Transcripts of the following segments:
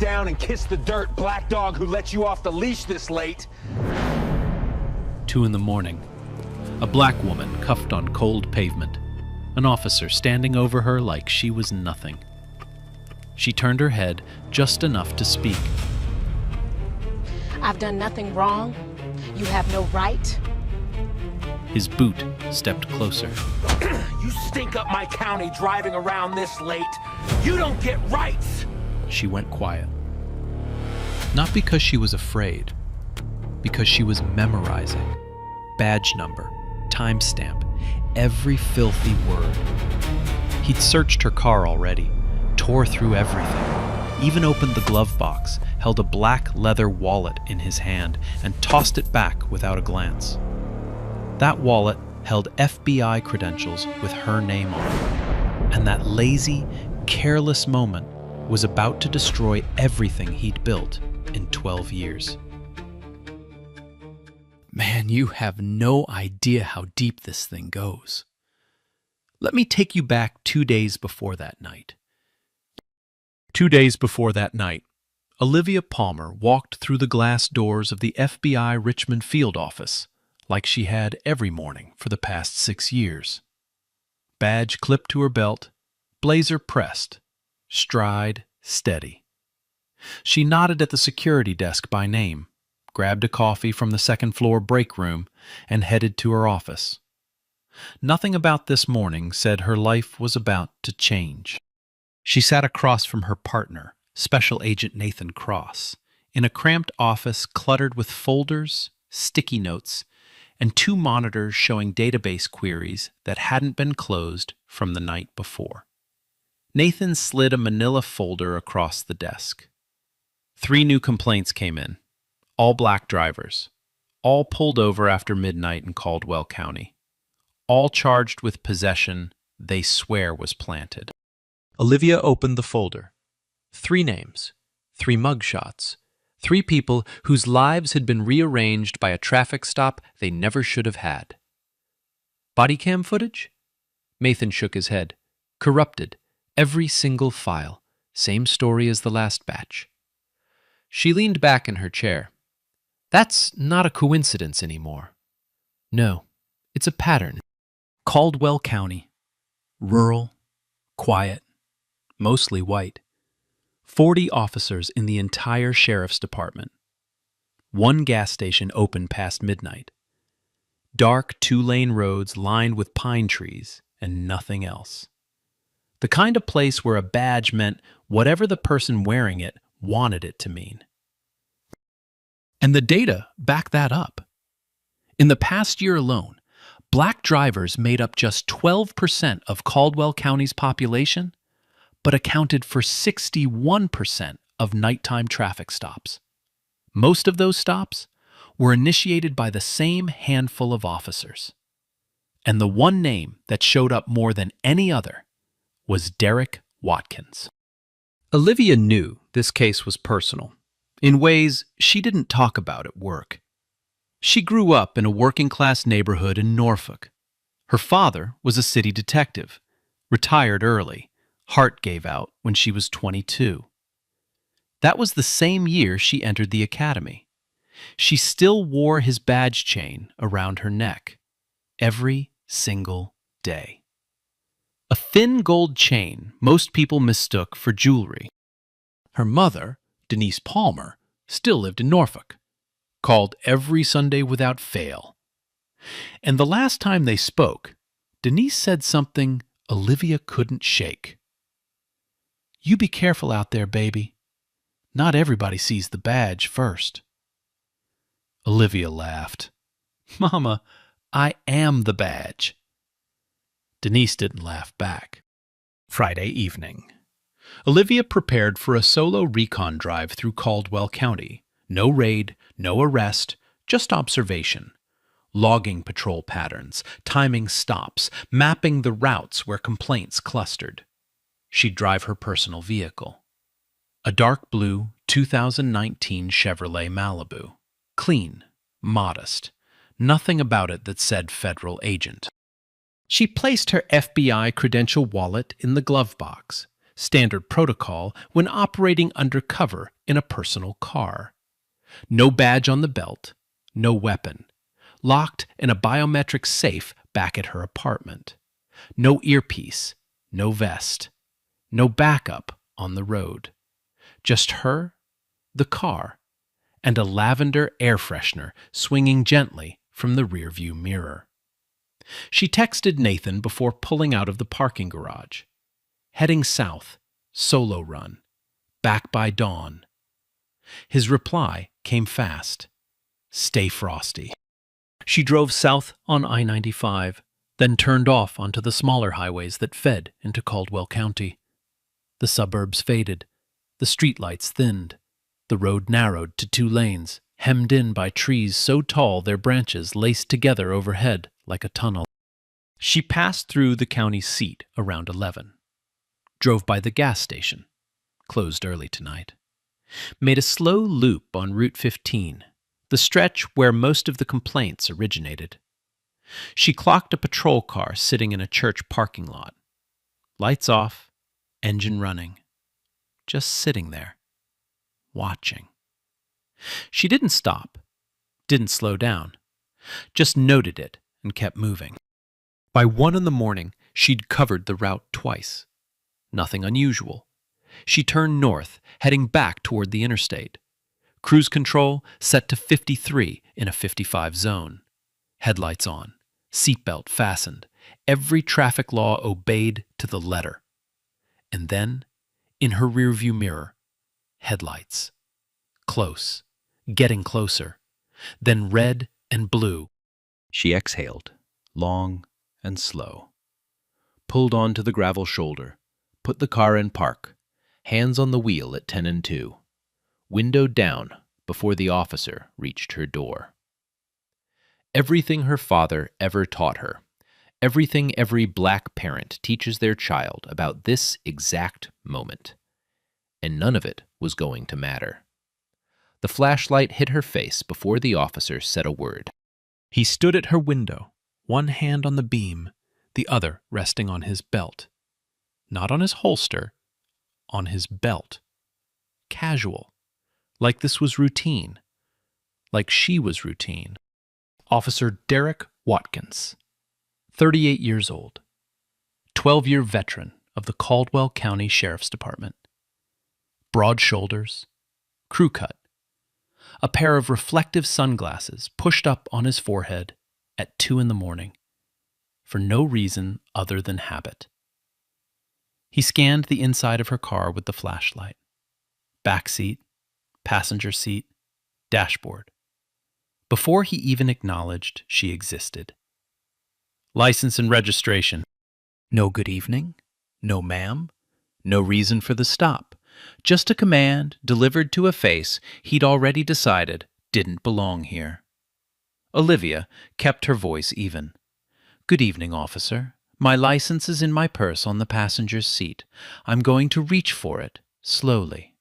down and kiss the dirt, black dog who let you off the leash this late. 2 in the morning. A black woman cuffed on cold pavement. An officer standing over her like she was nothing. She turned her head just enough to speak. I've done nothing wrong. You have no right. His boot stepped closer. You stink up my county driving around this late. You don't get rights. She went quiet. Not because she was afraid, because she was memorizing. Badge number, timestamp, every filthy word. He'd searched her car already, tore through everything, even opened the glove box, held a black leather wallet in his hand, and tossed it back without a glance. That wallet held FBI credentials with her name on it, and that lazy, careless moment was about to destroy everything he'd built in 12 years. Man, you have no idea how deep this thing goes. Let me take you back 2 days before that night. 2 days before that night, Olivia Palmer walked through the glass doors of the FBI Richmond field office like she had every morning for the past 6 years. Badge clipped to her belt, blazer pressed, stride steady. She nodded at the security desk by name, grabbed a coffee from the second-floor break room, and headed to her office. Nothing about this morning said her life was about to change. She sat across from her partner, Special Agent Nathan Cross, in a cramped office cluttered with folders, sticky notes, and 2 monitors showing database queries that hadn't been closed from the night before. Nathan slid a manila folder across the desk. 3 new complaints came in, all black drivers, all pulled over after midnight in Caldwell County, all charged with possession they swear was planted. Olivia opened the folder. 3 names, 3 mugshots, 3 people whose lives had been rearranged by a traffic stop they never should have had. Body cam footage? Nathan shook his head. Corrupted. Every single file. Same story as the last batch. She leaned back in her chair. That's not a coincidence anymore. No, it's a pattern. Caldwell County. Rural. Quiet. Mostly white. 40 officers in the entire sheriff's department. 1 gas station open past midnight. Dark 2-lane roads lined with pine trees and nothing else. The kind of place where a badge meant whatever the person wearing it wanted it to mean. And the data back that up. In the past year alone, black drivers made up just 12% of Caldwell County's population, but accounted for 61% of nighttime traffic stops. Most of those stops were initiated by the same handful of officers. And the one name that showed up more than any other was Derek Watkins. Olivia knew this case was personal, in ways she didn't talk about at work. She grew up in a working-class neighborhood in Norfolk. Her father was a city detective, retired early. Heart gave out when she was 22. That was the same year she entered the academy. She still wore his badge chain around her neck, every single day. A thin gold chain most people mistook for jewelry. Her mother, Denise Palmer, still lived in Norfolk, called every Sunday without fail. And the last time they spoke, Denise said something Olivia couldn't shake. You be careful out there, baby. Not everybody sees the badge first. Olivia laughed. Mama, I am the badge. Denise didn't laugh back. Friday evening. Olivia prepared for a solo recon drive through Caldwell County. No raid, no arrest, just observation. Logging patrol patterns, timing stops, mapping the routes where complaints clustered. She'd drive her personal vehicle. A dark blue 2019 Chevrolet Malibu. Clean, modest, nothing about it that said federal agent. She placed her FBI credential wallet in the glove box, standard protocol when operating undercover in a personal car. No badge on the belt, no weapon, locked in a biometric safe back at her apartment. No earpiece, no vest, no backup on the road. Just her, the car, and a lavender air freshener swinging gently from the rearview mirror. She texted Nathan before pulling out of the parking garage. Heading south, solo run, back by dawn. His reply came fast. Stay frosty. She drove south on I-95, then turned off onto the smaller highways that fed into Caldwell County. The suburbs faded. The streetlights thinned. The road narrowed to 2 lanes, hemmed in by trees so tall their branches laced together overhead like a tunnel. She passed through the county seat around 11. Drove by the gas station, closed early tonight. Made a slow loop on Route 15, the stretch where most of the complaints originated. She clocked a patrol car sitting in a church parking lot. Lights off, engine running. Just sitting there, watching. She didn't stop, didn't slow down, just noted it and kept moving. By 1 in the morning, she'd covered the route twice. Nothing unusual. She turned north, heading back toward the interstate. Cruise control set to 53 in a 55 zone. Headlights on, seatbelt fastened, every traffic law obeyed to the letter. And then, in her rearview mirror, headlights. Close, getting closer, then red and blue. She exhaled, long and slow. Pulled onto the gravel shoulder, put the car in park, hands on the wheel at 10 and 2. Window down before the officer reached her door. Everything her father ever taught her, everything every black parent teaches their child about this exact moment. And none of it was going to matter. The flashlight hit her face before the officer said a word. He stood at her window, one hand on the beam, the other resting on his belt. Not on his holster, on his belt. Casual. Like this was routine. Like she was routine. Officer Derek Watkins, 38 years old, 12-year veteran of the Caldwell County Sheriff's Department. Broad shoulders, crew cut, a pair of reflective sunglasses pushed up on his forehead at 2 in the morning, for no reason other than habit. He scanned the inside of her car with the flashlight. Back seat, passenger seat, dashboard. Before he even acknowledged she existed. License and registration. No good evening, no ma'am, no reason for the stop. Just a command delivered to a face he'd already decided didn't belong here. Olivia kept her voice even. Good evening, officer. My license is in my purse on the passenger's seat. I'm going to reach for it, slowly.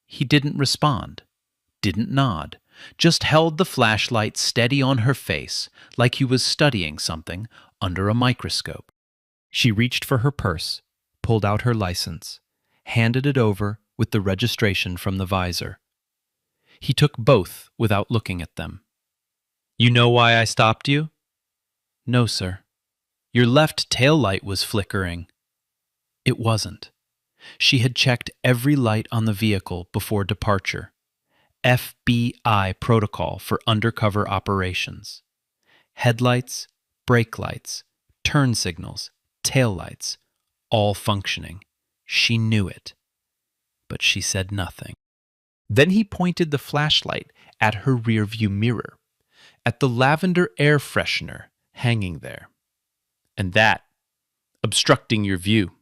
He didn't respond, didn't nod, just held the flashlight steady on her face like he was studying something under a microscope. She reached for her purse, pulled out her license, handed it over with the registration from the visor. He took both without looking at them. You know why I stopped you? No, sir. Your left tail light was flickering. It wasn't. She had checked every light on the vehicle before departure. FBI protocol for undercover operations. Headlights, brake lights, turn signals, tail lights, all functioning. She knew it. But she said nothing. Then he pointed the flashlight at her rearview mirror, at the lavender air freshener hanging there. And that, obstructing your view,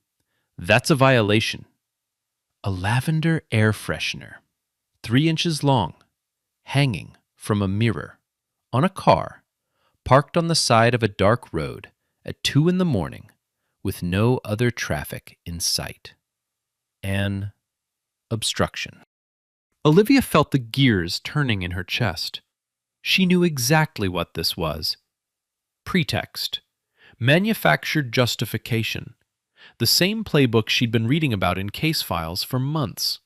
that's a violation. A lavender air freshener, 3 inches long, hanging from a mirror, on a car, parked on the side of a dark road at 2 in the morning, with no other traffic in sight. An obstruction. Olivia felt the gears turning in her chest. She knew exactly what this was. Pretext. Manufactured justification. The same playbook she'd been reading about in case files for months.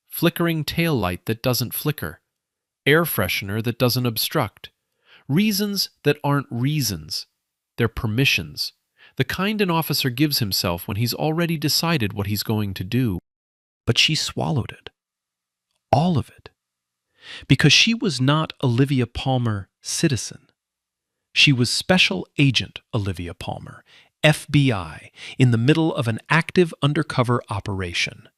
Flickering tail light that doesn't flicker. Air freshener that doesn't obstruct. Reasons that aren't reasons. They're permissions. The kind an officer gives himself when he's already decided what he's going to do. But she swallowed it. All of it. Because she was not Olivia Palmer, citizen. She was Special Agent Olivia Palmer, FBI, in the middle of an active undercover operation.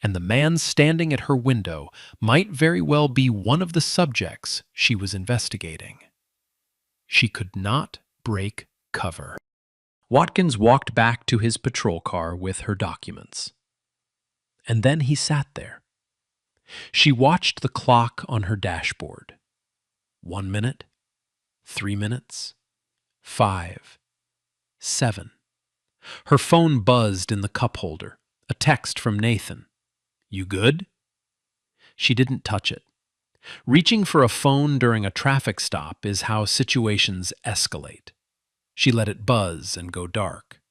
And the man standing at her window might very well be one of the subjects she was investigating. She could not break cover. Watkins walked back to his patrol car with her documents. And then he sat there. She watched the clock on her dashboard. 1 minute, 3 minutes, 5, 7. Her phone buzzed in the cup holder. A text from Nathan. "You good?" She didn't touch it. Reaching for a phone during a traffic stop is how situations escalate. She let it buzz and go dark.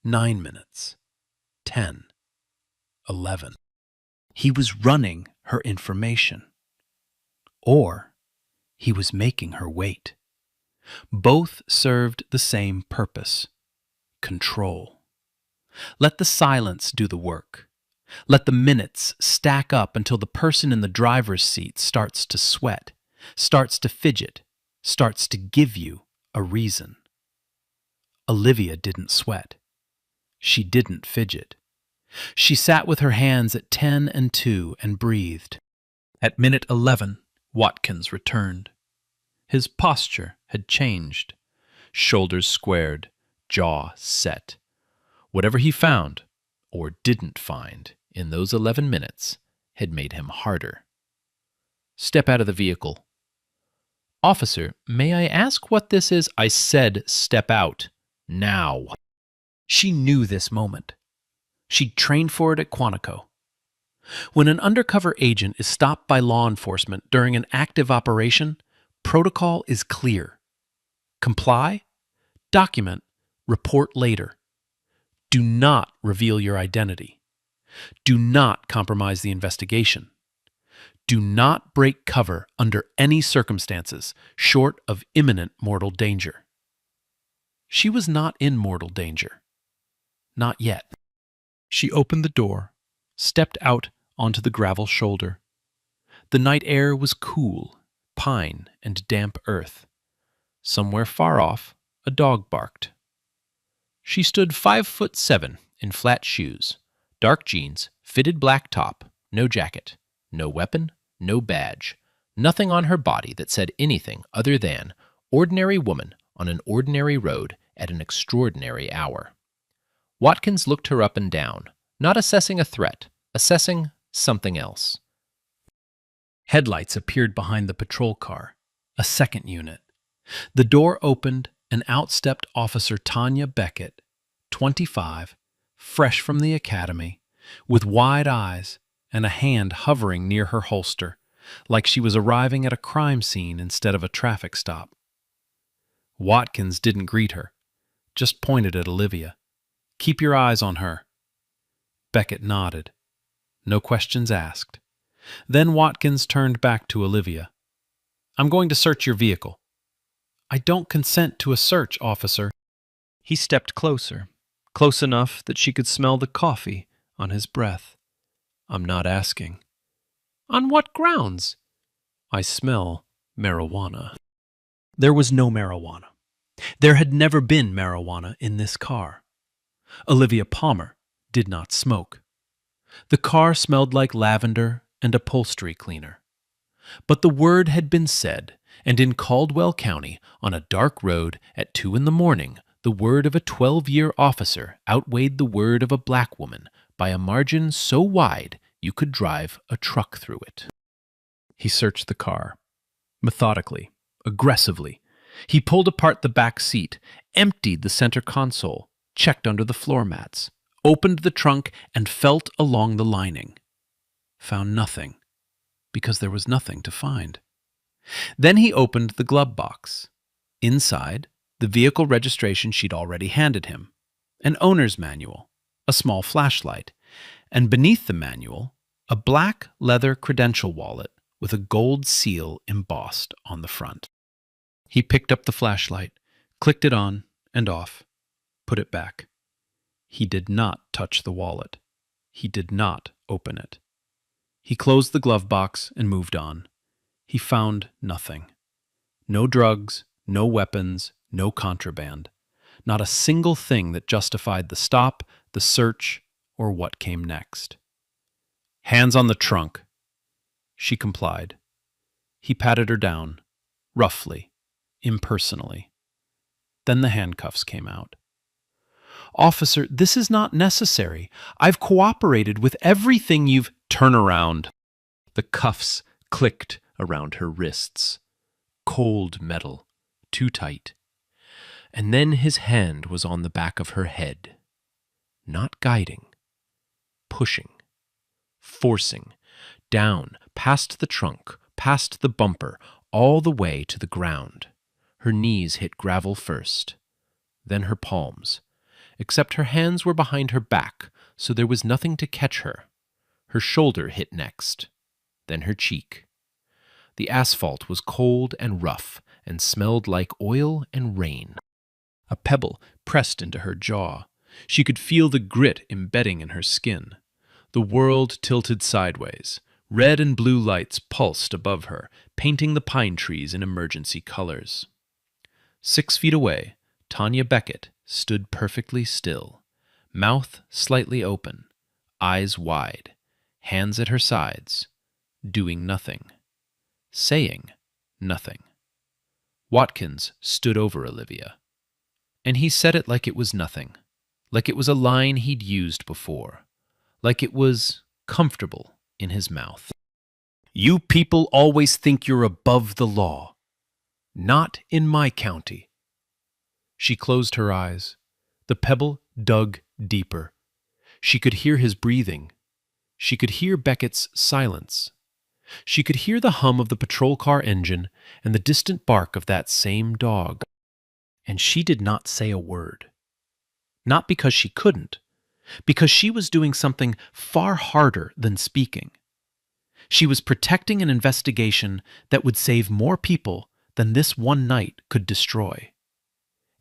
9 minutes. 10. 11. He was running her information. Or he was making her wait. Both served the same purpose. Control. Let the silence do the work. Let the minutes stack up until the person in the driver's seat starts to sweat, starts to fidget, starts to give you a reason. Olivia didn't sweat. She didn't fidget. She sat with her hands at 10 and 2 and breathed. At minute 11, Watkins returned. His posture had changed. Shoulders squared, jaw set. Whatever he found, or didn't find, in those 11 minutes had made him harder. "Step out of the vehicle." "Officer, may I ask what this is?" "I said step out. Now." She knew this moment. She'd trained for it at Quantico. When an undercover agent is stopped by law enforcement during an active operation, protocol is clear. Comply, document, report later. Do not reveal your identity. Do not compromise the investigation. Do not break cover under any circumstances short of imminent mortal danger. She was not in mortal danger. Not yet. She opened the door, stepped out onto the gravel shoulder. The night air was cool, pine and damp earth. Somewhere far off, a dog barked. She stood 5'7" in flat shoes, dark jeans, fitted black top, no jacket, no weapon, no badge, nothing on her body that said anything other than ordinary woman on an ordinary road at an extraordinary hour. Watkins looked her up and down, not assessing a threat, assessing something else. Headlights appeared behind the patrol car, a second unit. The door opened and out stepped Officer Tanya Beckett, 25, fresh from the academy, with wide eyes and a hand hovering near her holster, like she was arriving at a crime scene instead of a traffic stop. Watkins didn't greet her, just pointed at Olivia. "Keep your eyes on her." Beckett nodded. No questions asked. Then Watkins turned back to Olivia. "I'm going to search your vehicle." "I don't consent to a search, officer." He stepped closer, close enough that she could smell the coffee on his breath. "I'm not asking." "On what grounds?" "I smell marijuana." There was no marijuana. There had never been marijuana in this car. Olivia Palmer did not smoke. The car smelled like lavender and upholstery cleaner. But the word had been said, and in Caldwell County, on a dark road at 2 a.m, the word of a 12-year officer outweighed the word of a black woman by a margin so wide you could drive a truck through it. He searched the car. Methodically, aggressively. He pulled apart the back seat, emptied the center console, checked under the floor mats, opened the trunk, and felt along the lining. Found nothing, because there was nothing to find. Then he opened the glove box. Inside, the vehicle registration she'd already handed him, an owner's manual, a small flashlight, and beneath the manual, a black leather credential wallet with a gold seal embossed on the front. He picked up the flashlight, clicked it on and off, put it back. He did not touch the wallet. He did not open it. He closed the glove box and moved on. He found nothing. No drugs, no weapons, no contraband. Not a single thing that justified the stop, the search, or what came next. Hands on the trunk. She complied. He patted her down, roughly, impersonally. Then the handcuffs came out. Officer, this is not necessary. I've cooperated with everything you've... Turn around. The cuffs clicked around her wrists. Cold metal, too tight. And then his hand was on the back of her head. Not guiding, pushing, forcing, down, past the trunk, past the bumper, all the way to the ground. Her knees hit gravel first, then her palms, except her hands were behind her back, so there was nothing to catch her. Her shoulder hit next, then her cheek. The asphalt was cold and rough and smelled like oil and rain. A pebble pressed into her jaw. She could feel the grit embedding in her skin. The world tilted sideways. Red and blue lights pulsed above her, painting the pine trees in emergency colors. 6 feet away, Tanya Beckett stood perfectly still, mouth slightly open, eyes wide, hands at her sides, doing nothing, saying nothing. Watkins stood over Olivia, and he said it like it was nothing, like it was a line he'd used before, like it was comfortable in his mouth. You people always think you're above the law. Not in my county. She closed her eyes. The pebble dug deeper. She could hear his breathing. She could hear Beckett's silence. She could hear the hum of the patrol car engine and the distant bark of that same dog. And she did not say a word. Not because she couldn't, because she was doing something far harder than speaking. She was protecting an investigation that would save more people than this one night could destroy.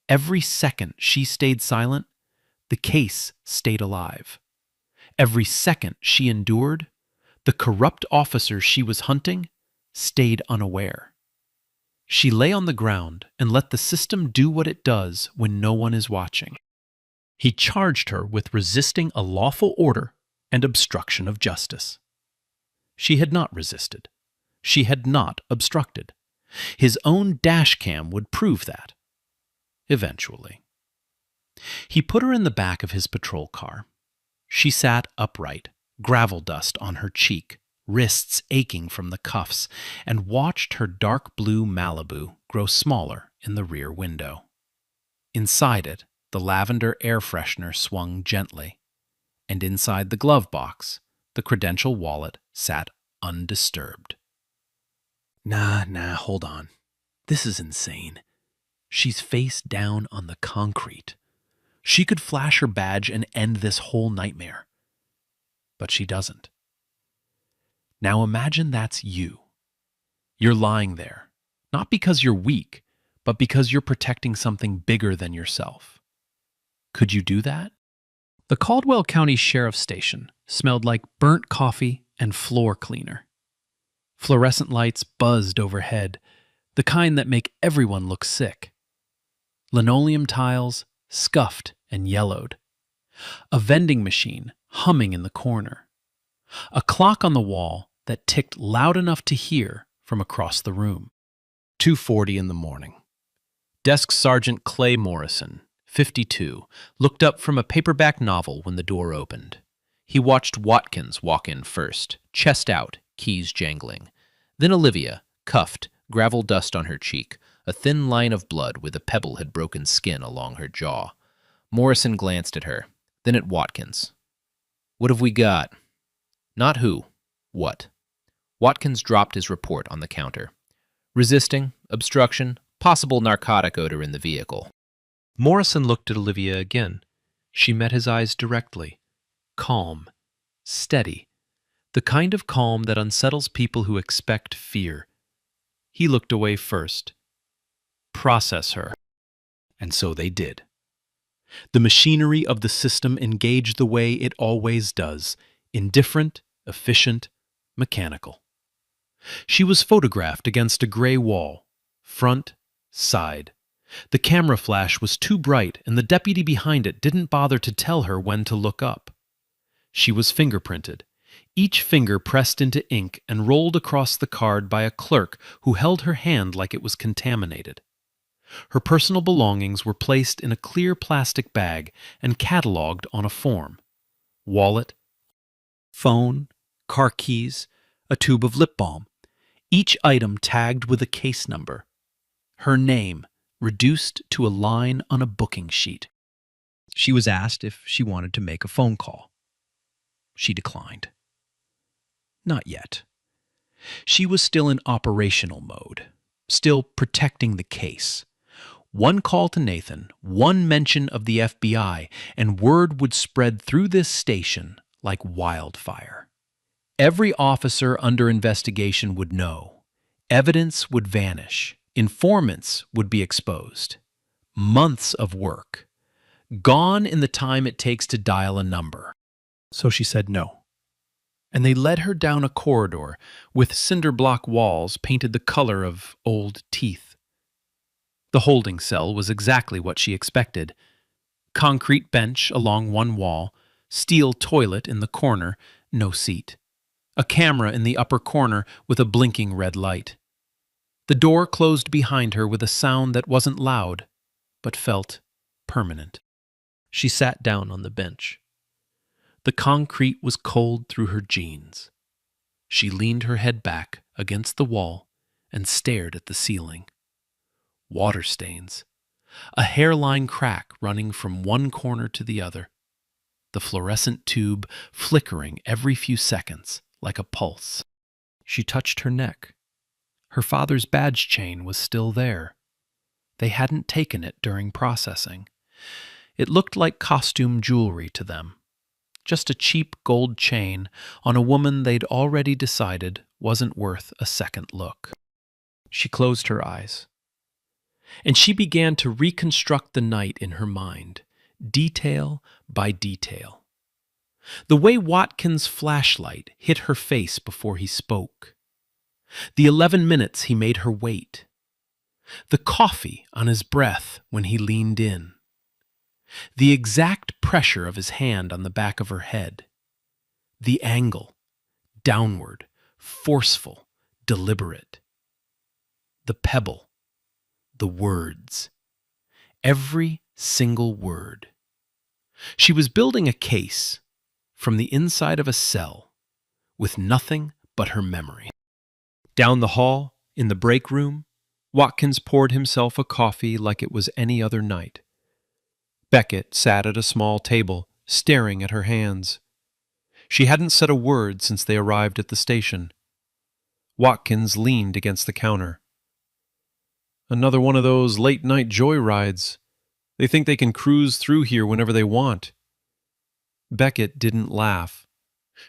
Every second she stayed silent, the case stayed alive. Every second she endured, the corrupt officer she was hunting stayed unaware. She lay on the ground and let the system do what it does when no one is watching. He charged her with resisting a lawful order and obstruction of justice. She had not resisted. She had not obstructed. His own dash cam would prove that. Eventually. He put her in the back of his patrol car. She sat upright, gravel dust on her cheek, wrists aching from the cuffs, and watched her dark blue Malibu grow smaller in the rear window. Inside it, the lavender air freshener swung gently, and inside the glove box, the credential wallet sat undisturbed. Nah, hold on. This is insane. She's face down on the concrete. She could flash her badge and end this whole nightmare. But she doesn't. Now imagine that's you. You're lying there, not because you're weak, but because you're protecting something bigger than yourself. Could you do that? The Caldwell County Sheriff's Station smelled like burnt coffee and floor cleaner. Fluorescent lights buzzed overhead, the kind that make everyone look sick. Linoleum tiles scuffed and yellowed. A vending machine humming in the corner. A clock on the wall that ticked loud enough to hear from across the room. 2:40 in the morning. Desk Sergeant Clay Morrison, 52, looked up from a paperback novel when the door opened. He watched Watkins walk in first, chest out, keys jangling. Then Olivia, cuffed, gravel dust on her cheek, a thin line of blood where the pebble had broken skin along her jaw. Morrison glanced at her, then at Watkins. What have we got? Not who. What? Watkins dropped his report on the counter. Resisting, obstruction, possible narcotic odor in the vehicle. Morrison looked at Olivia again. She met his eyes directly, calm, steady, the kind of calm that unsettles people who expect fear. He looked away first. Process her. And so they did. The machinery of the system engaged the way it always does, indifferent, efficient, mechanical. She was photographed against a gray wall, front, side. The camera flash was too bright, and the deputy behind it didn't bother to tell her when to look up. She was fingerprinted, each finger pressed into ink and rolled across the card by a clerk who held her hand like it was contaminated. Her personal belongings were placed in a clear plastic bag and catalogued on a form. Wallet, phone, car keys, a tube of lip balm, each item tagged with a case number. Her name reduced to a line on a booking sheet. She was asked if she wanted to make a phone call. She declined. Not yet. She was still in operational mode, still protecting the case. One call to Nathan, one mention of the FBI, and word would spread through this station like wildfire. Every officer under investigation would know. Evidence would vanish. Informants would be exposed. Months of work. Gone in the time it takes to dial a number. So she said no. And they led her down a corridor with cinder block walls painted the color of old teeth. The holding cell was exactly what she expected. Concrete bench along one wall, steel toilet in the corner, no seat. A camera in the upper corner with a blinking red light. The door closed behind her with a sound that wasn't loud, but felt permanent. She sat down on the bench. The concrete was cold through her jeans. She leaned her head back against the wall and stared at the ceiling. Water stains. A hairline crack running from one corner to the other. The fluorescent tube flickering every few seconds like a pulse. She touched her neck. Her father's badge chain was still there. They hadn't taken it during processing. It looked like costume jewelry to them. Just a cheap gold chain on a woman they'd already decided wasn't worth a second look. She closed her eyes. And she began to reconstruct the night in her mind, detail by detail. The way Watkins' flashlight hit her face before he spoke. The 11 minutes he made her wait. The coffee on his breath when he leaned in. The exact pressure of his hand on the back of her head. The angle, downward, forceful, deliberate. The pebble. The words. Every single word. She was building a case from the inside of a cell with nothing but her memory. Down the hall, in the break room, Watkins poured himself a coffee like it was any other night. Beckett sat at a small table, staring at her hands. She hadn't said a word since they arrived at the station. Watkins leaned against the counter. Another one of those late-night joyrides. They think they can cruise through here whenever they want. Beckett didn't laugh.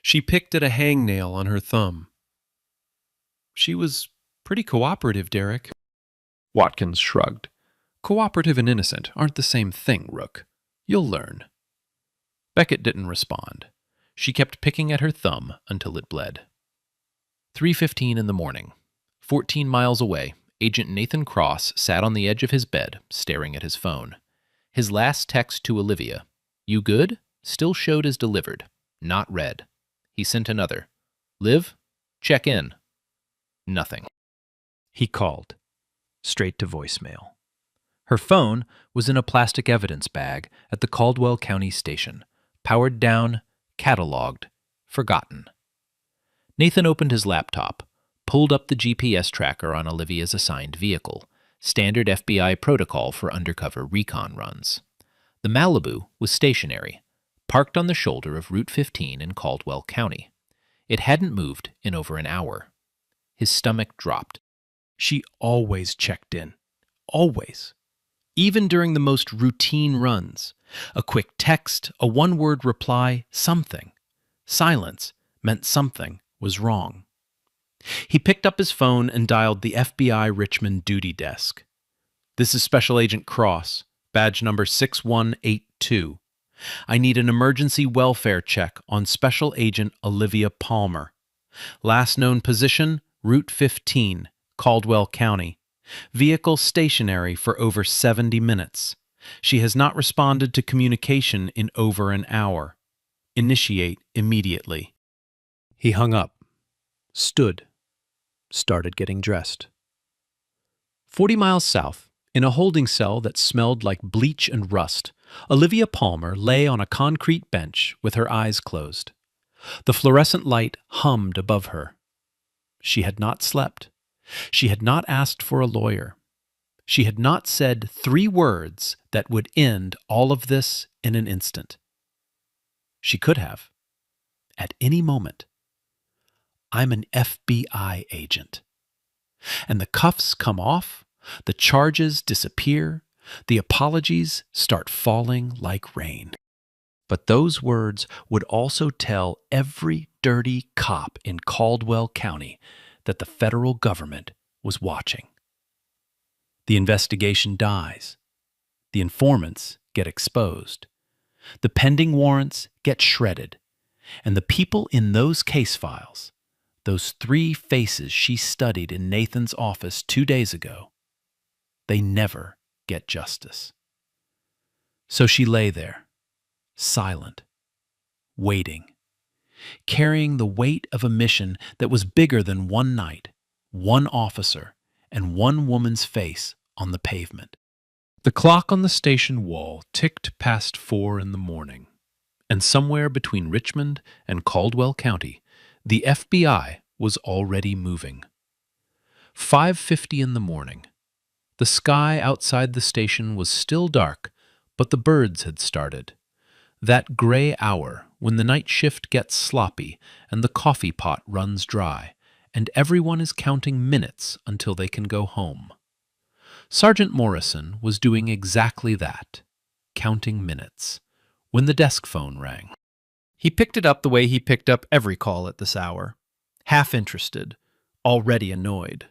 She picked at a hangnail on her thumb. She was pretty cooperative, Derek. Watkins shrugged. Cooperative and innocent aren't the same thing, Rook. You'll learn. Beckett didn't respond. She kept picking at her thumb until it bled. 3:15 in the morning. 14 miles away, Agent Nathan Cross sat on the edge of his bed, staring at his phone. His last text to Olivia, "You good?" still showed as delivered, not read. He sent another, "Liv, check in." Nothing. He called, straight to voicemail. Her phone was in a plastic evidence bag at the Caldwell County Station, powered down, catalogued, forgotten. Nathan opened his laptop, pulled up the GPS tracker on Olivia's assigned vehicle, standard FBI protocol for undercover recon runs. The Malibu was stationary, parked on the shoulder of Route 15 in Caldwell County. It hadn't moved in over an hour. His stomach dropped. She always checked in. Always. even during the most routine runs. A quick text, a one-word reply, something. Silence meant something was wrong. He picked up his phone and dialed the FBI Richmond duty desk. "This is Special Agent Cross, badge number 6182. I need an emergency welfare check on Special Agent Olivia Palmer. Last known position, Route 15, Caldwell County. Vehicle stationary for over 70 minutes. She has not responded to communication in over an hour. Initiate immediately." He hung up, stood, started getting dressed. 40 miles south, in a holding cell that smelled like bleach and rust, Olivia Palmer lay on a concrete bench with her eyes closed. The fluorescent light hummed above her. She had not slept. She had not asked for a lawyer. She had not said 3 words that would end all of this in an instant. She could have. At any moment. "I'm an FBI agent." And the cuffs come off, the charges disappear, the apologies start falling like rain. But those words would also tell every dirty cop in Caldwell County that the federal government was watching. The investigation dies. The informants get exposed. The pending warrants get shredded. And the people in those case files, those 3 faces she studied in Nathan's office 2 days ago, they never get justice. So she lay there, silent, waiting, carrying the weight of a mission that was bigger than one night, one officer, and one woman's face on the pavement. The clock on the station wall ticked past 4 in the morning, and somewhere between Richmond and Caldwell County, the FBI was already moving. 5:50 in the morning. The sky outside the station was still dark, but the birds had started. That gray hour when the night shift gets sloppy and the coffee pot runs dry, and everyone is counting minutes until they can go home. Sergeant Morrison was doing exactly that, counting minutes, when the desk phone rang. He picked it up the way he picked up every call at this hour, half interested, already annoyed.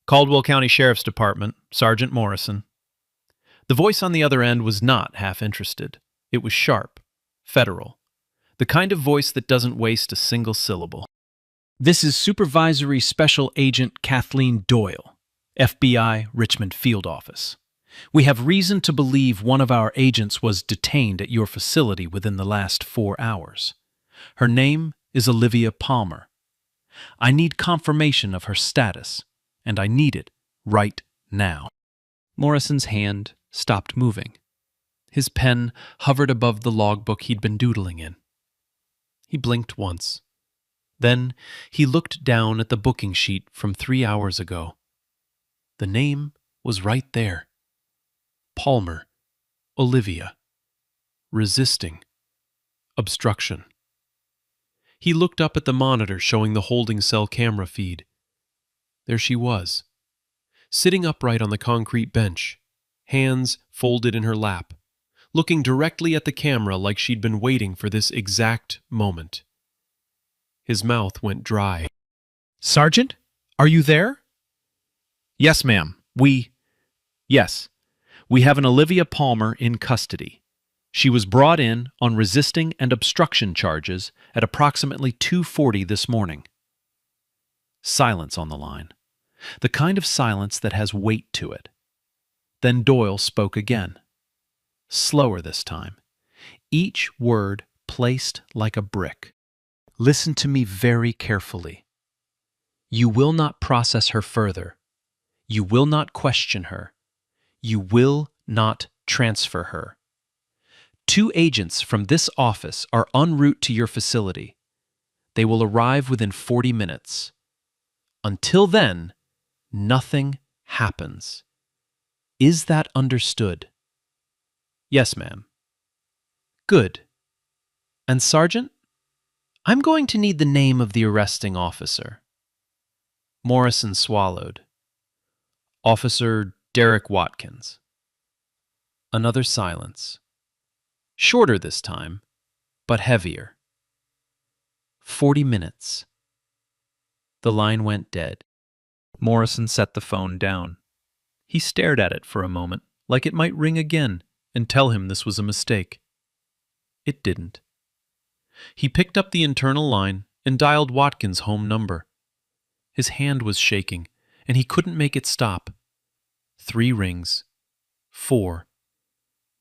"Caldwell County Sheriff's Department, Sergeant Morrison." The voice on the other end was not half interested. It was sharp, federal, the kind of voice that doesn't waste a single syllable. "This is Supervisory Special Agent Kathleen Doyle, FBI Richmond Field Office. We have reason to believe one of our agents was detained at your facility within the last 4 hours. Her name is Olivia Palmer. I need confirmation of her status, and I need it right now." Morrison's hand stopped moving. His pen hovered above the logbook he'd been doodling in. He blinked once. Then he looked down at the booking sheet from 3 hours ago. The name was right there. Palmer, Olivia. Resisting. Obstruction. He looked up at the monitor showing the holding cell camera feed. There she was, sitting upright on the concrete bench, hands folded in her lap, looking directly at the camera like she'd been waiting for this exact moment. His mouth went dry. "Sergeant, are you there?" "Yes, ma'am. Yes. We have an Olivia Palmer in custody. She was brought in on resisting and obstruction charges at approximately 2:40 this morning." Silence on the line. The kind of silence that has weight to it. Then Doyle spoke again. Slower this time. Each word placed like a brick. "Listen to me very carefully. You will not process her further. You will not question her. You will not transfer her. 2 agents from this office are en route to your facility. They will arrive within 40 minutes. Until then, nothing happens. Is that understood?" "Yes, ma'am." "Good. And Sergeant, I'm going to need the name of the arresting officer." Morrison swallowed. "Officer Derek Watkins." Another silence. Shorter this time, but heavier. 40 minutes. The line went dead. Morrison set the phone down. He stared at it for a moment, like it might ring again and tell him this was a mistake. It didn't. He picked up the internal line and dialed Watkins' home number. His hand was shaking, and he couldn't make it stop. 3 rings. 4.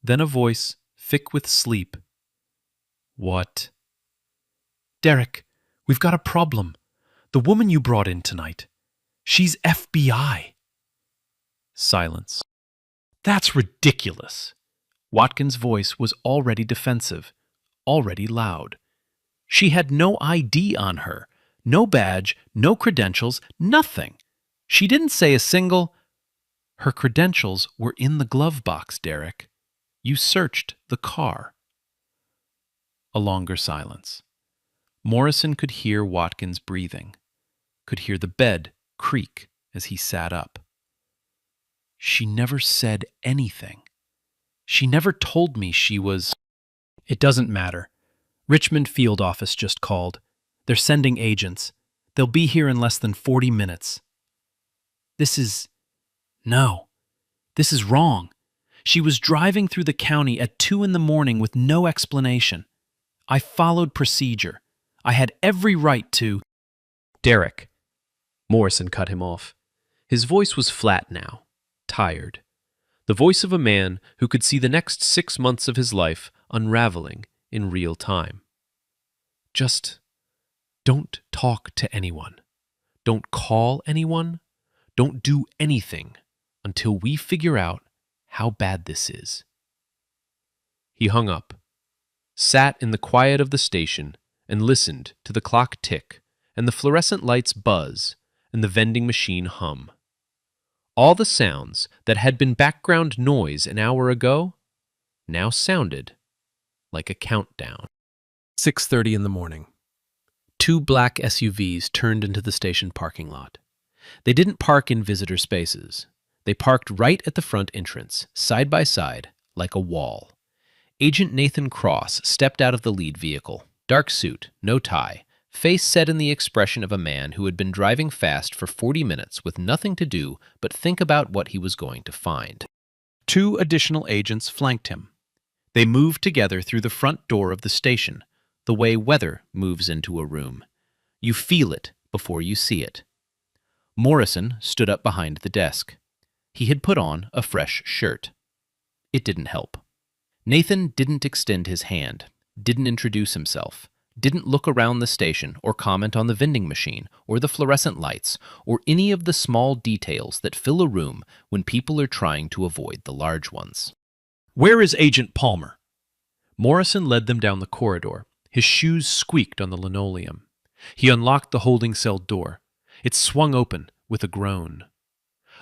Then a voice, thick with sleep. What? Derek, we've got a problem. The woman you brought in tonight. She's FBI. Silence. That's ridiculous. Watkins' voice was already defensive, already loud. She had no ID on her, no badge, no credentials, nothing. She didn't say a single... Her credentials were in the glove box, Derek. You searched the car. A longer silence. Morrison could hear Watkins breathing, could hear the bed creak as he sat up. She never said anything. She never told me she was... It doesn't matter. Richmond Field Office just called. They're sending agents. They'll be here in less than 40 minutes. No. This is wrong. She was driving through the county at 2 a.m. with no explanation. I followed procedure. I had every right to... Derek. Morrison cut him off. His voice was flat now, tired. The voice of a man who could see the next 6 months of his life unraveling in real time. Just don't talk to anyone. Don't call anyone. Don't do anything until we figure out how bad this is. He hung up, sat in the quiet of the station, and listened to the clock tick and the fluorescent lights buzz and the vending machine hum. All the sounds that had been background noise an hour ago now sounded like a countdown. 6:30 in the morning. 2 black SUVs turned into the station parking lot. They didn't park in visitor spaces. They parked right at the front entrance, side by side, like a wall. Agent Nathan Cross stepped out of the lead vehicle, dark suit, no tie, face set in the expression of a man who had been driving fast for 40 minutes with nothing to do but think about what he was going to find. 2 additional agents flanked him. They moved together through the front door of the station, the way weather moves into a room. You feel it before you see it. Morrison stood up behind the desk. He had put on a fresh shirt. It didn't help. Nathan didn't extend his hand, didn't introduce himself, didn't look around the station or comment on the vending machine or the fluorescent lights or any of the small details that fill a room when people are trying to avoid the large ones. Where is Agent Palmer? Morrison led them down the corridor. His shoes squeaked on the linoleum. He unlocked the holding cell door. It swung open with a groan.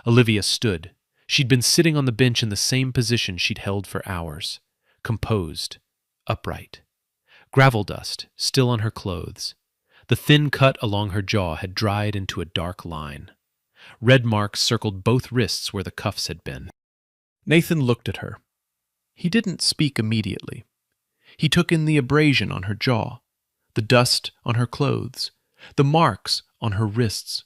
Olivia stood. She'd been sitting on the bench in the same position she'd held for hours, composed, upright. Gravel dust still on her clothes. The thin cut along her jaw had dried into a dark line. Red marks circled both wrists where the cuffs had been. Nathan looked at her. He didn't speak immediately. He took in the abrasion on her jaw, the dust on her clothes, the marks on her wrists,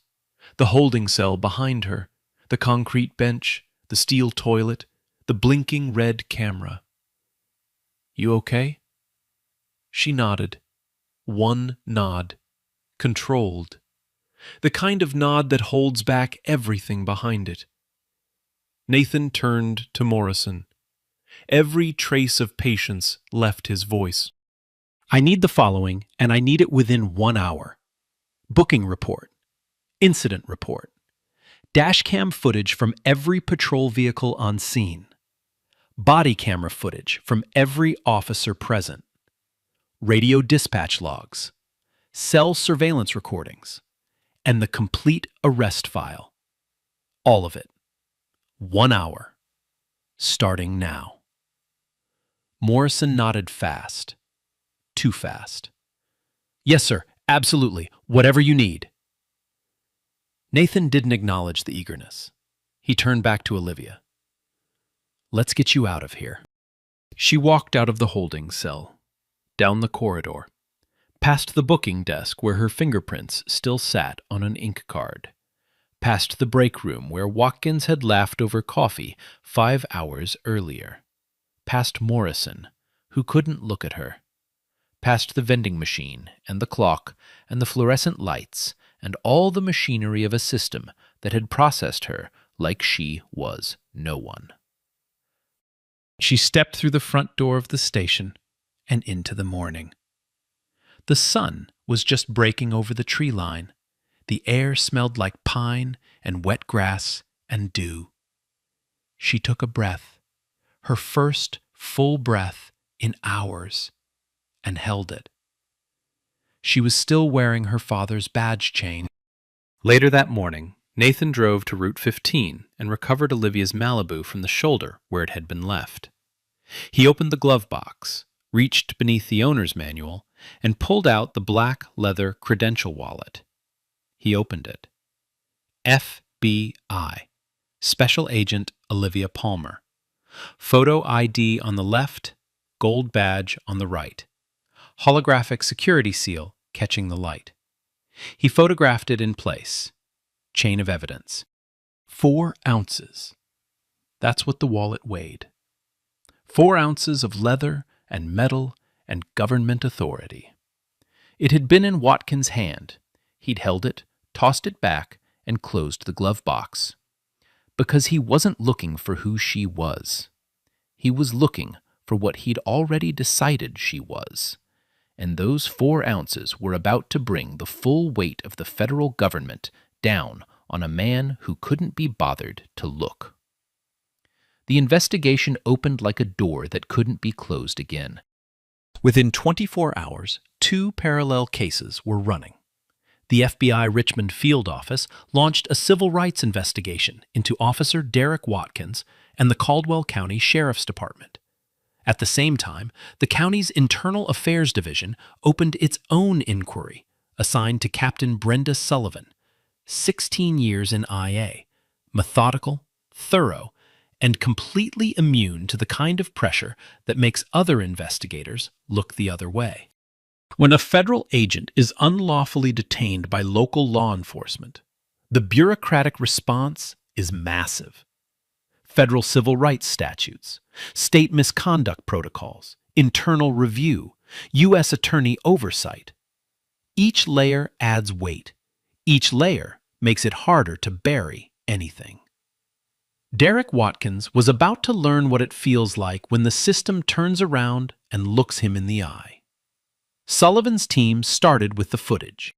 the holding cell behind her, the concrete bench, the steel toilet, the blinking red camera. You okay? She nodded. One nod. Controlled. The kind of nod that holds back everything behind it. Nathan turned to Morrison. Every trace of patience left his voice. I need the following, and I need it within 1 hour. Booking report. Incident report. Dashcam footage from every patrol vehicle on scene. Body camera footage from every officer present. Radio dispatch logs. Cell surveillance recordings. And the complete arrest file. All of it. 1 hour. Starting now. Morrison nodded fast. Too fast. Yes, sir. Absolutely. Whatever you need. Nathan didn't acknowledge the eagerness. He turned back to Olivia. Let's get you out of here. She walked out of the holding cell, down the corridor, past the booking desk where her fingerprints still sat on an ink card, past the break room where Watkins had laughed over coffee 5 hours earlier, past Morrison, who couldn't look at her, past the vending machine and the clock and the fluorescent lights and all the machinery of a system that had processed her like she was no one. She stepped through the front door of the station and into the morning. The sun was just breaking over the tree line. The air smelled like pine and wet grass and dew. She took a breath, her first full breath in hours, and held it. She was still wearing her father's badge chain. Later that morning, Nathan drove to Route 15 and recovered Olivia's Malibu from the shoulder where it had been left. He opened the glove box, reached beneath the owner's manual, and pulled out the black leather credential wallet. He opened it. FBI, Special Agent Olivia Palmer. Photo ID on the left, gold badge on the right. Holographic security seal catching the light. He photographed it in place. Chain of evidence. 4 ounces. That's what the wallet weighed. 4 ounces of leather and metal and government authority. It had been in Watkins' hand. He'd held it, tossed it back, and closed the glove box. Because he wasn't looking for who she was. He was looking for what he'd already decided she was. And those 4 ounces were about to bring the full weight of the federal government down on a man who couldn't be bothered to look. The investigation opened like a door that couldn't be closed again. Within 24 hours, 2 parallel cases were running. The FBI Richmond Field Office launched a civil rights investigation into Officer Derek Watkins and the Caldwell County Sheriff's Department. At the same time, the county's Internal Affairs Division opened its own inquiry, assigned to Captain Brenda Sullivan, 16 years in IA, methodical, thorough, and completely immune to the kind of pressure that makes other investigators look the other way. When a federal agent is unlawfully detained by local law enforcement, the bureaucratic response is massive. Federal civil rights statutes, state misconduct protocols, internal review, U.S. attorney oversight. Each layer adds weight. Each layer makes it harder to bury anything. Derek Watkins was about to learn what it feels like when the system turns around and looks him in the eye. Sullivan's team started with the footage.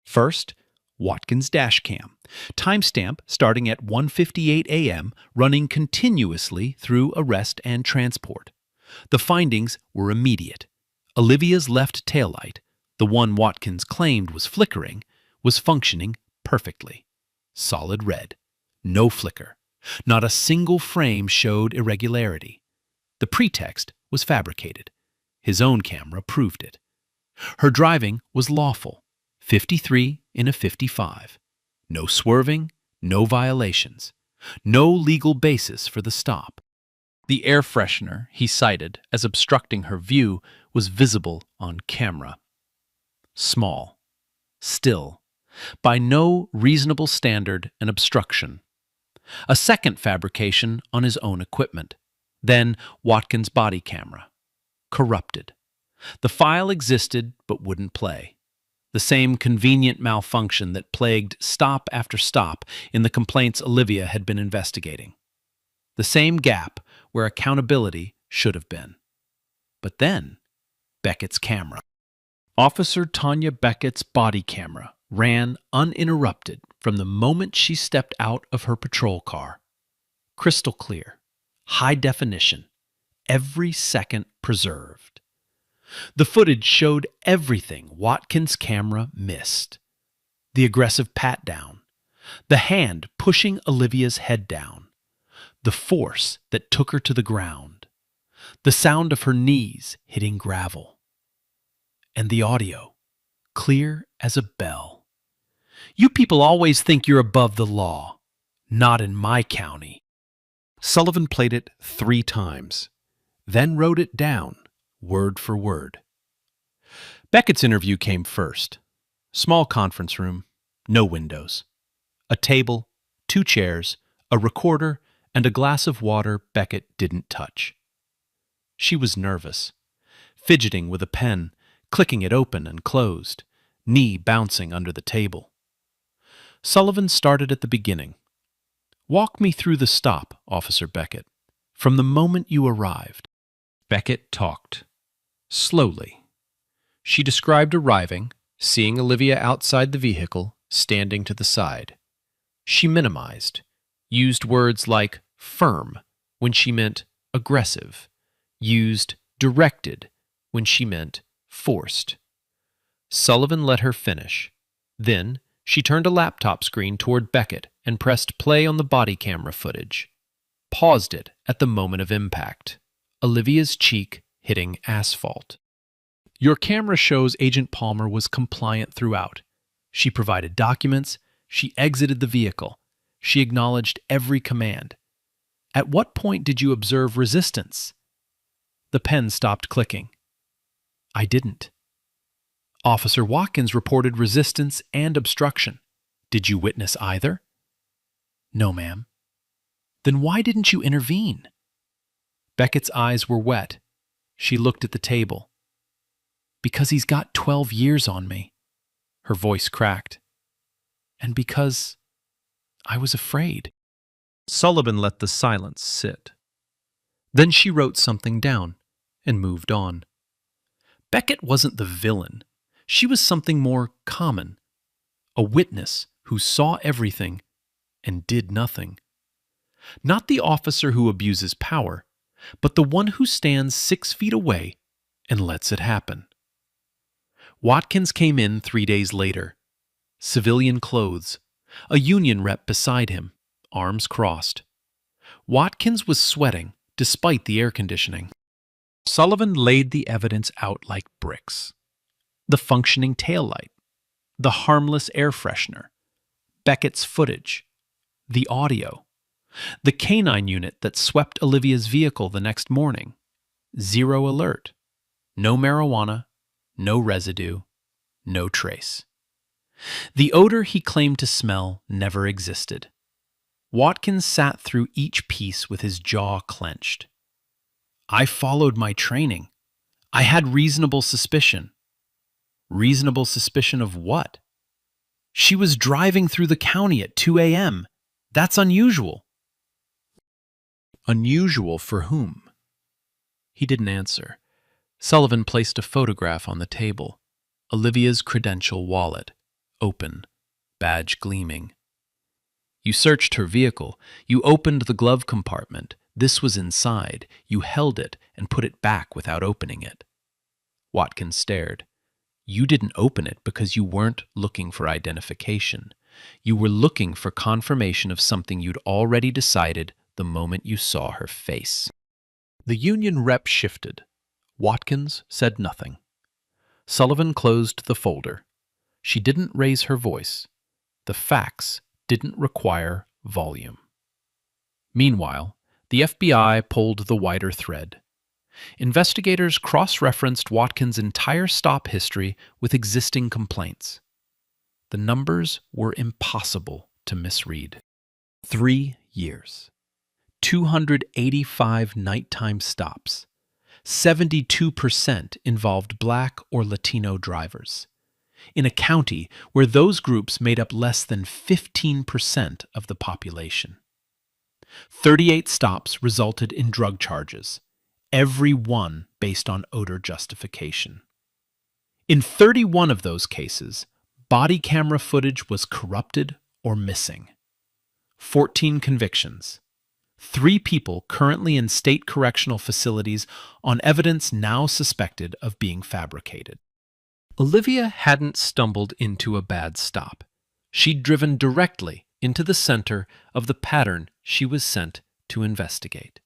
First, Watkins' dashcam, timestamp starting at 1:58 a.m., running continuously through arrest and transport. The findings were immediate. Olivia's left taillight, the one Watkins claimed was flickering, was functioning perfectly. Solid red. No flicker. Not a single frame showed irregularity. The pretext was fabricated. His own camera proved it. Her driving was lawful. 53 in a 55. No swerving, no violations. No legal basis for the stop. The air freshener he cited as obstructing her view was visible on camera. Small. Still. By no reasonable standard an obstruction. A second fabrication on his own equipment. Then Watkins' body camera. Corrupted. The file existed but wouldn't play. The same convenient malfunction that plagued stop after stop in the complaints Olivia had been investigating. The same gap where accountability should have been. But then, Beckett's camera. Officer Tanya Beckett's body camera ran uninterrupted from the moment she stepped out of her patrol car. Crystal clear, high definition, every second preserved. The footage showed everything Watkins' camera missed. The aggressive pat-down, the hand pushing Olivia's head down, the force that took her to the ground, the sound of her knees hitting gravel, and the audio, clear as a bell. You people always think you're above the law. Not in my county. Sullivan played it 3 times, then wrote it down, word for word. Beckett's interview came first. Small conference room, no windows. A table, 2 chairs, a recorder, and a glass of water Beckett didn't touch. She was nervous, fidgeting with a pen, clicking it open and closed, knee bouncing under the table. Sullivan started at the beginning. "Walk me through the stop, Officer Beckett, from the moment you arrived." Beckett talked. Slowly. She described arriving, seeing Olivia outside the vehicle, standing to the side. She minimized, used words like firm when she meant aggressive, used directed when she meant forced. Sullivan let her finish. Then she turned a laptop screen toward Beckett and pressed play on the body camera footage. Paused it at the moment of impact. Olivia's cheek hitting asphalt. "Your camera shows Agent Palmer was compliant throughout. She provided documents. She exited the vehicle. She acknowledged every command. At what point did you observe resistance?" The pen stopped clicking. "I didn't." "Officer Watkins reported resistance and obstruction. Did you witness either?" "No, ma'am." "Then why didn't you intervene?" Beckett's eyes were wet. She looked at the table. "Because he's got 12 years on me." Her voice cracked. "And because I was afraid." Sullivan let the silence sit. Then she wrote something down and moved on. Beckett wasn't the villain. She was something more common. A witness who saw everything and did nothing. Not the officer who abuses power, but the one who stands 6 feet away and lets it happen. Watkins came in 3 days later. Civilian clothes, a union rep beside him, arms crossed. Watkins was sweating despite the air conditioning. Sullivan laid the evidence out like bricks. The functioning taillight, the harmless air freshener, Beckett's footage, the audio, the canine unit that swept Olivia's vehicle the next morning. 0 alert, no marijuana, no residue, no trace. The odor he claimed to smell never existed. Watkins sat through each piece with his jaw clenched. "I followed my training. I had reasonable suspicion." Reasonable suspicion of what? She was driving through the county at 2 a.m. That's unusual. Unusual for whom? He didn't answer. Sullivan placed a photograph on the table. Olivia's credential wallet, open, badge gleaming. "You searched her vehicle. You opened the glove compartment. This was inside. You held it and put it back without opening it." Watkins stared. "You didn't open it because you weren't looking for identification. You were looking for confirmation of something you'd already decided the moment you saw her face." The union rep shifted. Watkins said nothing. Sullivan closed the folder. She didn't raise her voice. The facts didn't require volume. Meanwhile, the FBI pulled the wider thread. Investigators cross-referenced Watkins' entire stop history with existing complaints. The numbers were impossible to misread. 3 years. 285 nighttime stops. 72% involved Black or Latino drivers. In a county where those groups made up less than 15% of the population. 38 stops resulted in drug charges, every one based on odor justification. In 31 of those cases, body camera footage was corrupted or missing. 14 convictions. 3 people currently in state correctional facilities on evidence now suspected of being fabricated. Olivia hadn't stumbled into a bad stop. She'd driven directly into the center of the pattern she was sent to investigate.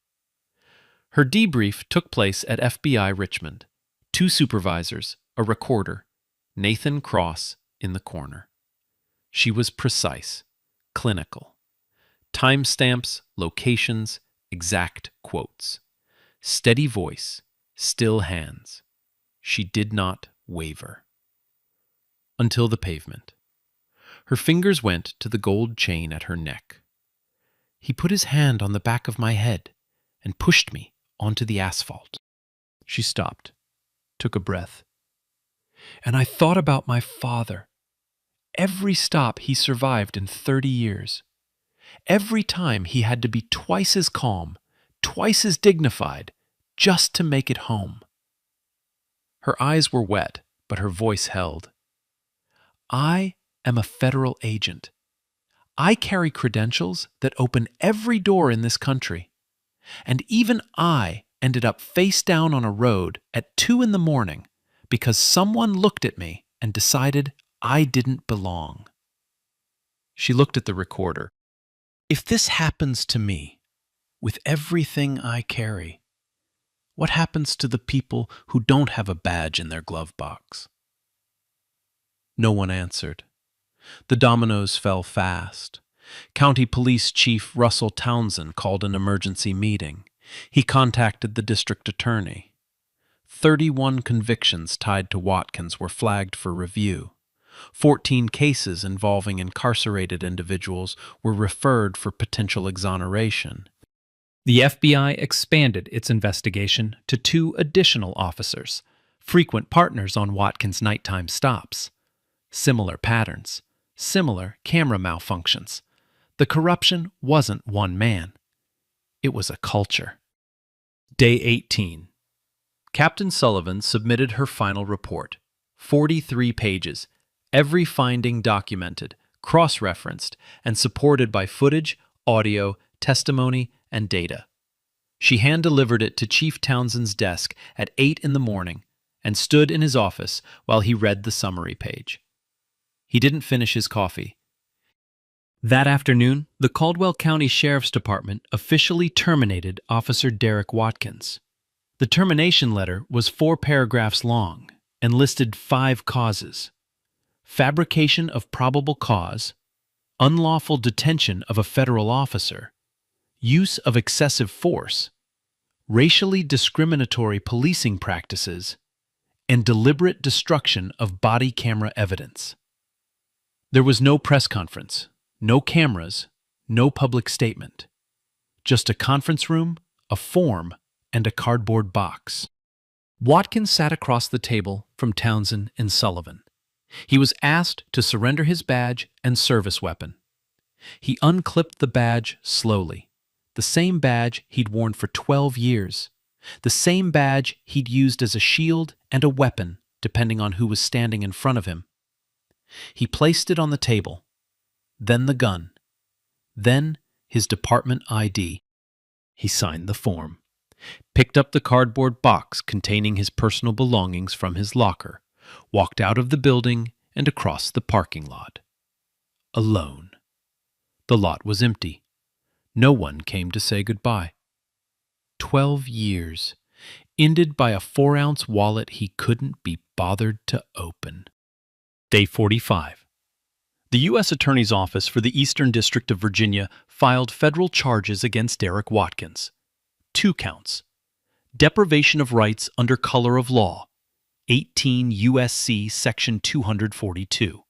Her debrief took place at FBI Richmond. 2 supervisors, a recorder, Nathan Cross in the corner. She was precise, clinical. Timestamps, locations, Exact quotes. Steady voice, still hands. She did not waver. Until the pavement. Her fingers went to the gold chain at her neck. He put his hand on the back of my head and pushed me onto the asphalt. She stopped, took a breath. And I thought about my father. Every stop he survived in 30 years. Every time he had to be twice as calm, twice as dignified, just to make it home. Her eyes were wet, but her voice held. I am a federal agent. I carry credentials that open every door in this country. And even I ended up face down on a road at 2 in the morning because someone looked at me and decided I didn't belong. She looked at the recorder. If this happens to me, with everything I carry, what happens to the people who don't have a badge in their glove box? No one answered. The dominoes fell fast. County Police Chief Russell Townsend called an emergency meeting. He contacted the district attorney. 31 convictions tied to Watkins were flagged for review. 14 cases involving incarcerated individuals were referred for potential exoneration. The FBI expanded its investigation to 2 additional officers, frequent partners on Watkins' nighttime stops. Similar patterns, similar camera malfunctions. The corruption wasn't one man. It was a culture. Day 18. Captain Sullivan submitted her final report. 43 pages, every finding documented, cross-referenced, and supported by footage, audio, testimony, and data. She hand-delivered it to Chief Townsend's desk at 8 in the morning and stood in his office while he read the summary page. He didn't finish his coffee. That afternoon, the Caldwell County Sheriff's Department officially terminated Officer Derek Watkins. The termination letter was 4 paragraphs long and listed 5 causes: fabrication of probable cause, unlawful detention of a federal officer, use of excessive force, racially discriminatory policing practices, and deliberate destruction of body camera evidence. There was no press conference, no cameras, no public statement. Just a conference room, a form, and a cardboard box. Watkins sat across the table from Townsend and Sullivan. He was asked to surrender his badge and service weapon. He unclipped the badge slowly, the same badge he'd worn for 12 years, the same badge he'd used as a shield and a weapon, depending on who was standing in front of him. He placed it on the table, then the gun, then his department ID. He signed the form, picked up the cardboard box containing his personal belongings from his locker, walked out of the building and across the parking lot. Alone. The lot was empty. No one came to say goodbye. 12 years, ended by a 4-ounce wallet he couldn't be bothered to open. Day 45. The U.S. Attorney's Office for the Eastern District of Virginia filed federal charges against Derek Watkins. 2 counts. Deprivation of rights under color of law, 18 U.S.C. Section 242,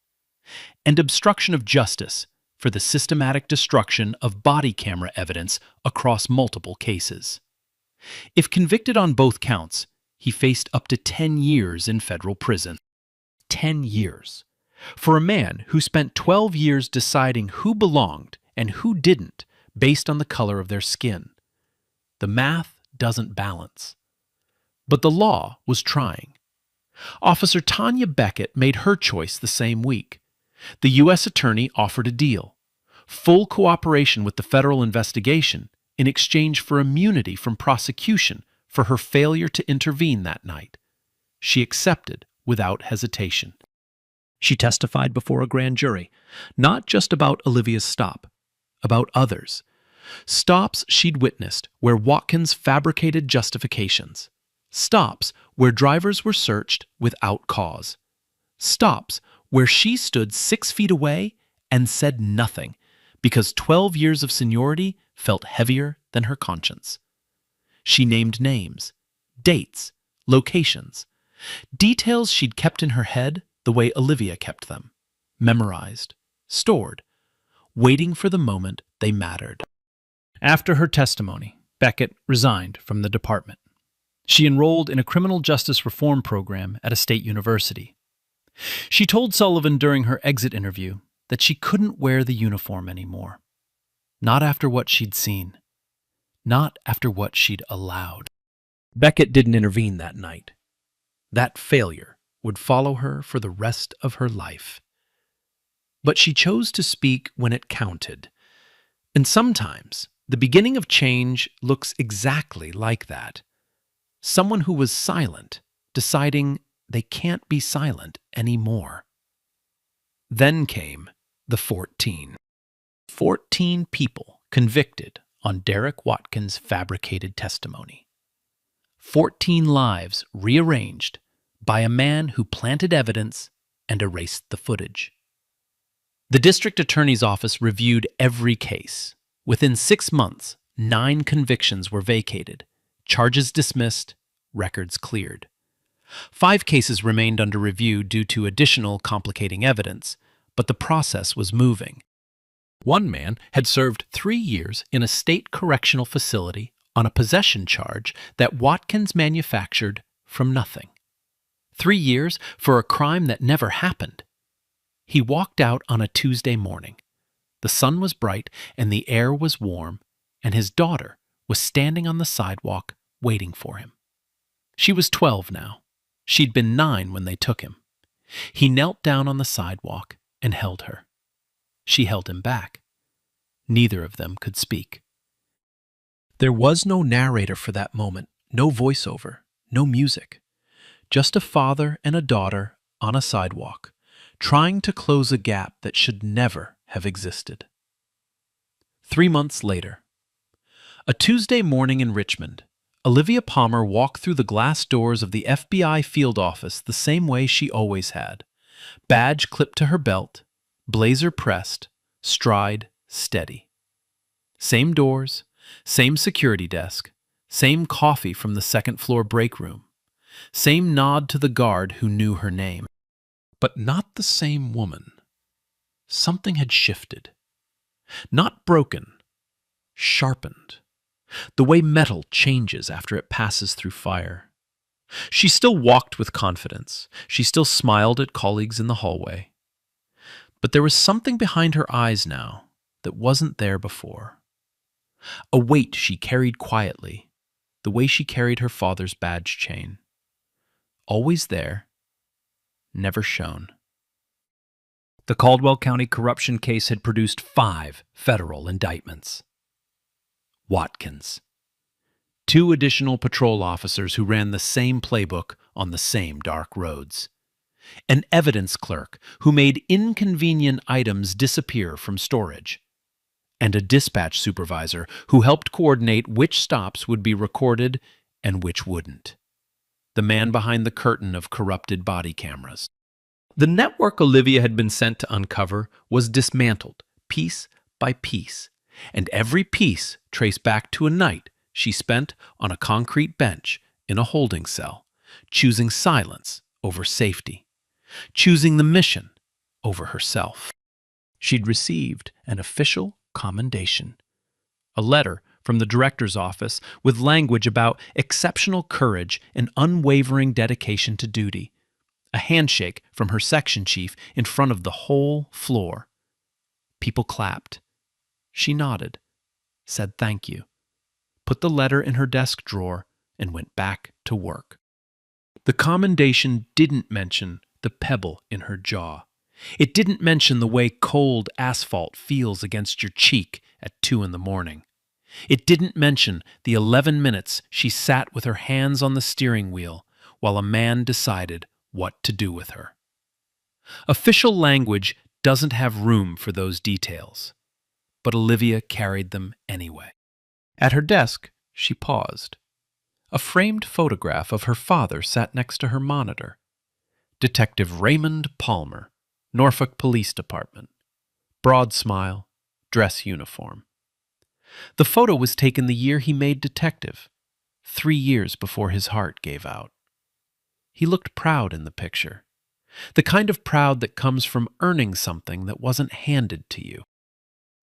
and obstruction of justice for the systematic destruction of body camera evidence across multiple cases. If convicted on both counts, he faced up to 10 years in federal prison. 10 years. For a man who spent 12 years deciding who belonged and who didn't based on the color of their skin. The math doesn't balance. But the law was trying. Officer Tanya Beckett made her choice the same week. The U.S. Attorney offered a deal: full cooperation with the federal investigation in exchange for immunity from prosecution for her failure to intervene that night. She accepted without hesitation. She testified before a grand jury, not just about Olivia's stop, about others. Stops she'd witnessed where Watkins fabricated justifications. Stops where drivers were searched without cause. Stops where she stood 6 feet away and said nothing because 12 years of seniority felt heavier than her conscience. She named names, dates, locations, details she'd kept in her head the way Olivia kept them, memorized, stored, waiting for the moment they mattered. After her testimony, Beckett resigned from the department. She enrolled in a criminal justice reform program at a state university. She told Sullivan during her exit interview that she couldn't wear the uniform anymore. Not after what she'd seen. Not after what she'd allowed. Beckett didn't intervene that night. That failure would follow her for the rest of her life. But she chose to speak when it counted. And sometimes the beginning of change looks exactly like that. Someone who was silent, deciding they can't be silent anymore. Then came the 14. 14 people convicted on Derek Watkins' fabricated testimony. 14 lives rearranged by a man who planted evidence and erased the footage. The district attorney's office reviewed every case. Within 6 months, 9 convictions were vacated, charges dismissed, records cleared. 5 cases remained under review due to additional complicating evidence, but the process was moving. One man had served 3 years in a state correctional facility on a possession charge that Watkins manufactured from nothing. 3 years for a crime that never happened. He walked out on a Tuesday morning. The sun was bright and the air was warm, and his daughter was standing on the sidewalk waiting for him. She was 12 now. She'd been 9 when they took him. He knelt down on the sidewalk and held her. She held him back. Neither of them could speak. There was no narrator for that moment, no voiceover, no music. Just a father and a daughter on a sidewalk, trying to close a gap that should never have existed. 3 months later, a Tuesday morning in Richmond, Olivia Palmer walked through the glass doors of the FBI field office the same way she always had. Badge clipped to her belt, blazer pressed, stride steady. Same doors, same security desk, same coffee from the second-floor break room, same nod to the guard who knew her name. But not the same woman. Something had shifted. Not broken, sharpened. The way metal changes after it passes through fire. She still walked with confidence. She still smiled at colleagues in the hallway. But there was something behind her eyes now that wasn't there before. A weight she carried quietly, the way she carried her father's badge chain. Always there, never shown. The Caldwell County corruption case had produced 5 federal indictments. Watkins. 2 additional patrol officers who ran the same playbook on the same dark roads. An evidence clerk who made inconvenient items disappear from storage. And a dispatch supervisor who helped coordinate which stops would be recorded and which wouldn't. The man behind the curtain of corrupted body cameras. The network Olivia had been sent to uncover was dismantled, piece by piece, and every piece traced back to a night she spent on a concrete bench in a holding cell, choosing silence over safety, choosing the mission over herself. She'd received an official commendation, a letter from the director's office with language about exceptional courage and unwavering dedication to duty, a handshake from her section chief in front of the whole floor. People clapped. She nodded, said thank you, put the letter in her desk drawer, and went back to work. The commendation didn't mention the pebble in her jaw. It didn't mention the way cold asphalt feels against your cheek at 2 a.m. It didn't mention the 11 minutes she sat with her hands on the steering wheel while a man decided what to do with her. Official language doesn't have room for those details, but Olivia carried them anyway. At her desk, she paused. A framed photograph of her father sat next to her monitor. Detective Raymond Palmer, Norfolk Police Department. Broad smile, dress uniform. The photo was taken the year he made detective, 3 years before his heart gave out. He looked proud in the picture, the kind of proud that comes from earning something that wasn't handed to you.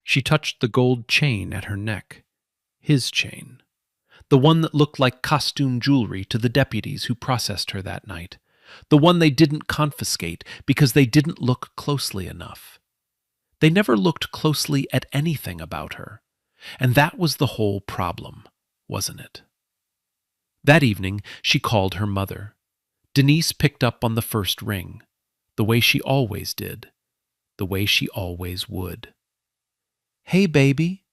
She touched the gold chain at her neck, his chain, the one that looked like costume jewelry to the deputies who processed her that night, the one they didn't confiscate because they didn't look closely enough. They never looked closely at anything about her, and that was the whole problem, wasn't it? That evening, she called her mother. Denise picked up on the first ring, the way she always did, the way she always would. "Hey, baby."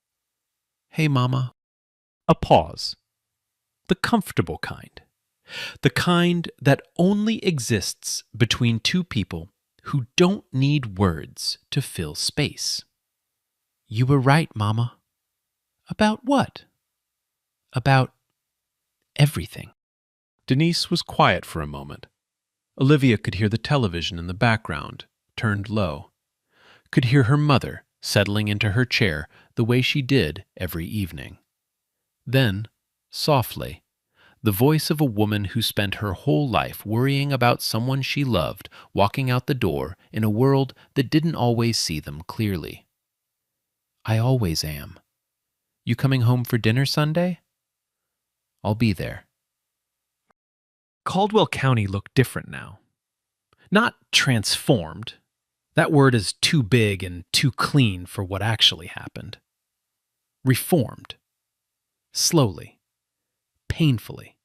"Hey, Mama." A pause. The comfortable kind. The kind that only exists between two people who don't need words to fill space. "You were right, Mama." "About what?" "About everything." Denise was quiet for a moment. Olivia could hear the television in the background, turned low. Could hear her mother settling into her chair the way she did every evening. Then, softly, the voice of a woman who spent her whole life worrying about someone she loved walking out the door in a world that didn't always see them clearly. "I always am. You coming home for dinner Sunday?" "I'll be there." Caldwell County looked different now. Not transformed. That word is too big and too clean for what actually happened. Reformed. Slowly. Painfully.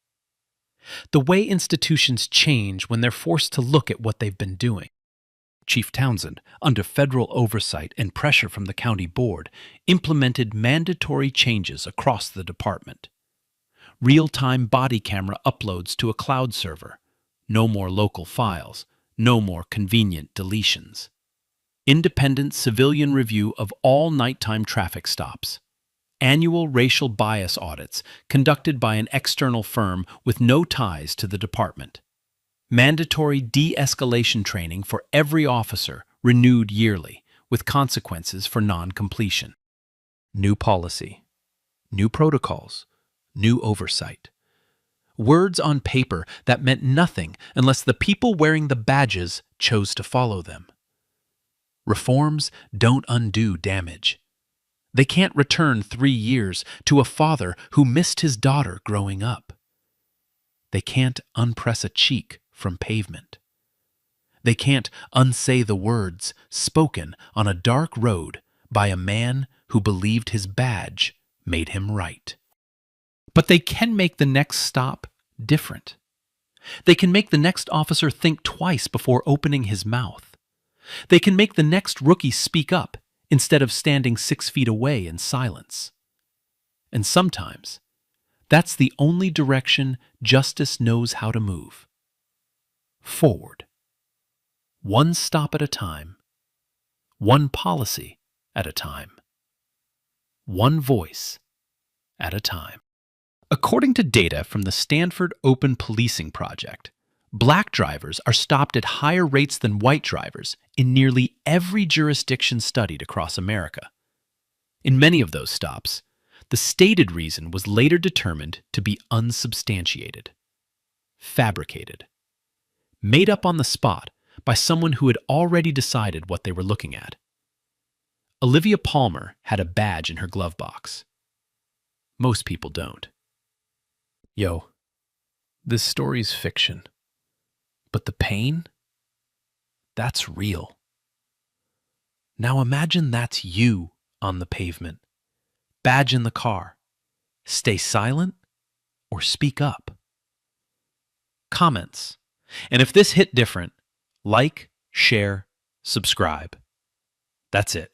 The way institutions change when they're forced to look at what they've been doing. Chief Townsend, under federal oversight and pressure from the county board, implemented mandatory changes across the department. Real-time body camera uploads to a cloud server. No more local files. No more convenient deletions. Independent civilian review of all nighttime traffic stops. Annual racial bias audits conducted by an external firm with no ties to the department. Mandatory de-escalation training for every officer renewed yearly, with consequences for non-completion. New policy. New protocols. New oversight. Words on paper that meant nothing unless the people wearing the badges chose to follow them. Reforms don't undo damage. They can't return 3 years to a father who missed his daughter growing up. They can't unpress a cheek from pavement. They can't unsay the words spoken on a dark road by a man who believed his badge made him right. But they can make the next stop different. They can make the next officer think twice before opening his mouth. They can make the next rookie speak up instead of standing 6 feet away in silence. And sometimes, that's the only direction justice knows how to move. Forward. One stop at a time. One policy at a time. One voice at a time. According to data from the Stanford Open Policing Project, black drivers are stopped at higher rates than white drivers in nearly every jurisdiction studied across America. In many of those stops, the stated reason was later determined to be unsubstantiated, fabricated, made up on the spot by someone who had already decided what they were looking at. Olivia Palmer had a badge in her glove box. Most people don't. Yo, this story's fiction. But the pain? That's real. Now imagine that's you on the pavement. Badge in the car. Stay silent or speak up. Comments. And if this hit different, like, share, subscribe. That's it.